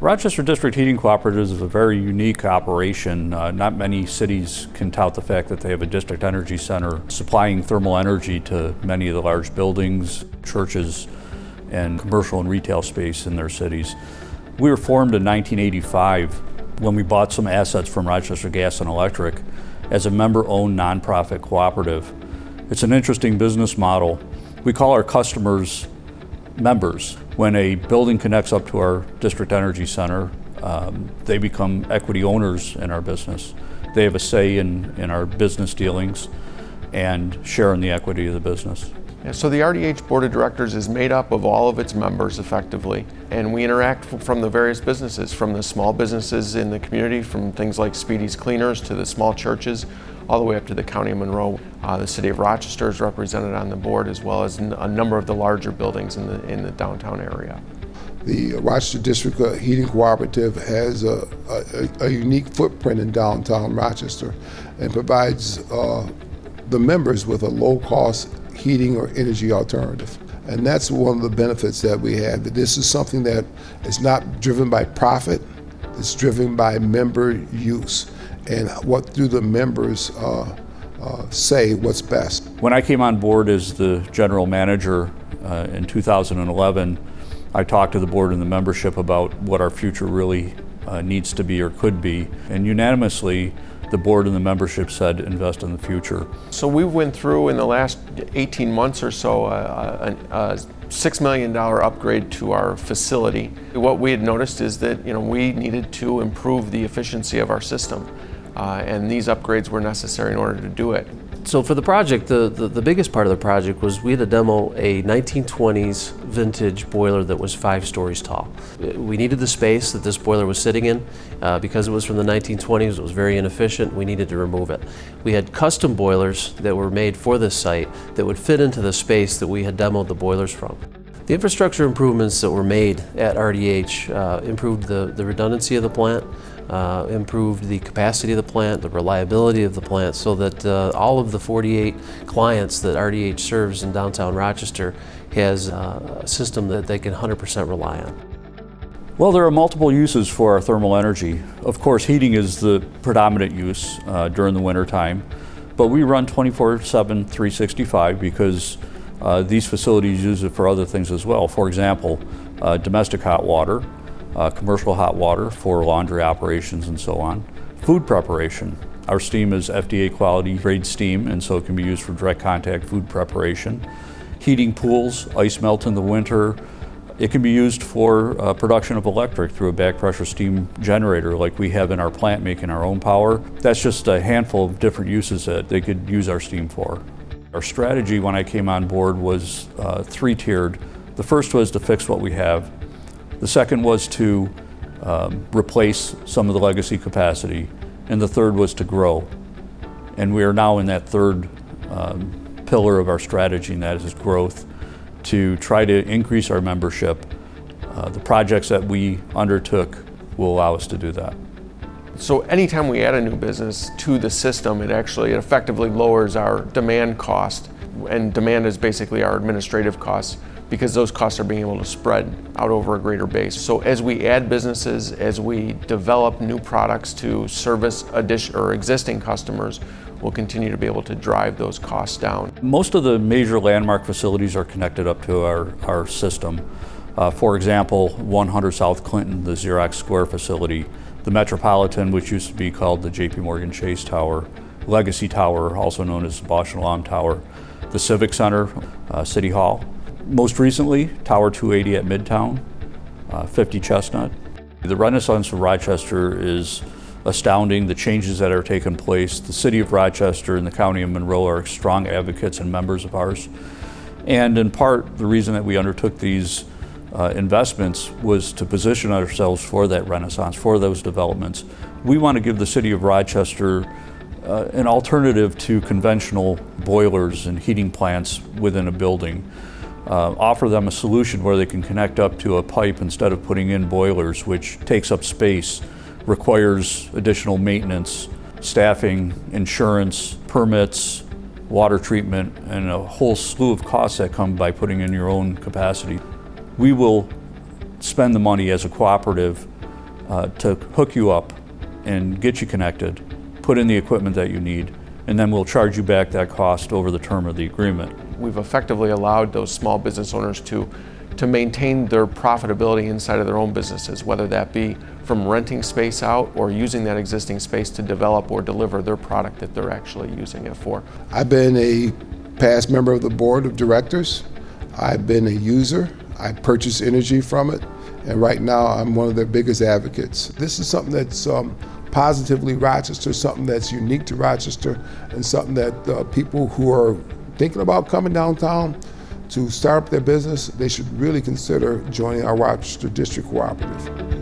Rochester District Heating Cooperative is a very unique operation. Not many cities can tout the fact that they have a district energy center supplying thermal energy to many of the large buildings, churches, and commercial and retail space in their cities. We were formed in 1985 when we bought some assets from Rochester Gas and Electric as a member-owned nonprofit cooperative. It's an interesting business model. We call our customers members. When a building connects up to our district energy center, they become equity owners in our business. They have a say in our business dealings and share in the equity of the business. Yeah, so the RDH Board of Directors is made up of all of its members effectively, and we interact from the various businesses, from the small businesses in the community, from things like Speedy's Cleaners to the small churches, all the way up to the County of Monroe. The City of Rochester is represented on the board, as well as a number of the larger buildings in the downtown area. The Rochester District Heating Cooperative has a unique footprint in downtown Rochester and provides the members with a low-cost heating or energy alternative. And that's one of the benefits that we have. This is something that is not driven by profit, it's driven by member use and what do the members say what's best. When I came on board as the general manager in 2011, I talked to the board and the membership about what our future really needs to be or could be, and unanimously the board and the membership said invest in the future. So we went through in the last 18 months or so a $6 million upgrade to our facility. What we had noticed is that we needed to improve the efficiency of our system, and these upgrades were necessary in order to do it. So for the project, the biggest part of the project was we had to demo a 1920s vintage boiler that was 5 stories tall. We needed the space that this boiler was sitting in. Because it was from the 1920s, it was very inefficient, we needed to remove it. We had custom boilers that were made for this site that would fit into the space that we had demoed the boilers from. The infrastructure improvements that were made at RDH improved the redundancy of the plant, improved the capacity of the plant, the reliability of the plant, so that all of the 48 clients that RDH serves in downtown Rochester has a system that they can 100% rely on. Well, there are multiple uses for our thermal energy. Of course, heating is the predominant use during the winter time, but we run 24/7, 365 because these facilities use it for other things as well. For example, domestic hot water, commercial hot water for laundry operations and so on. Food preparation. Our steam is FDA quality grade steam, and so it can be used for direct contact food preparation. Heating pools, ice melt in the winter. It can be used for production of electric through a back pressure steam generator like we have in our plant making our own power. That's just a handful of different uses that they could use our steam for. Our strategy when I came on board was 3-tiered. The first was to fix what we have. The second was to replace some of the legacy capacity. And the third was to grow. And we are now in that third pillar of our strategy, and that is growth, to try to increase our membership. The projects that we undertook will allow us to do that. So anytime we add a new business to the system, it effectively lowers our demand cost, and demand is basically our administrative costs, because those costs are being able to spread out over a greater base. So as we add businesses, as we develop new products to service existing customers, we'll continue to be able to drive those costs down. Most of the major landmark facilities are connected up to our system. For example, 100 South Clinton, the Xerox Square facility, the Metropolitan, which used to be called the JP Morgan Chase Tower, Legacy Tower, also known as the Bosch and Lomb Tower, the Civic Center, City Hall. Most recently, Tower 280 at Midtown, 50 Chestnut. The Renaissance of Rochester is astounding, the changes that are taking place. The City of Rochester and the County of Monroe are strong advocates and members of ours. And in part, the reason that we undertook these investments was to position ourselves for that renaissance, for those developments. We want to give the City of Rochester an alternative to conventional boilers and heating plants within a building. Offer them a solution where they can connect up to a pipe instead of putting in boilers, which takes up space, requires additional maintenance, staffing, insurance, permits, water treatment, and a whole slew of costs that come by putting in your own capacity. We will spend the money as a cooperative to hook you up and get you connected, put in the equipment that you need, and then we'll charge you back that cost over the term of the agreement. We've effectively allowed those small business owners to maintain their profitability inside of their own businesses, whether that be from renting space out or using that existing space to develop or deliver their product that they're actually using it for. I've been a past member of the board of directors. I've been a user. I purchase energy from it, and right now I'm one of their biggest advocates. This is something that's positively Rochester, something that's unique to Rochester, and something that people who are thinking about coming downtown to start up their business, they should really consider joining our Rochester District Cooperative.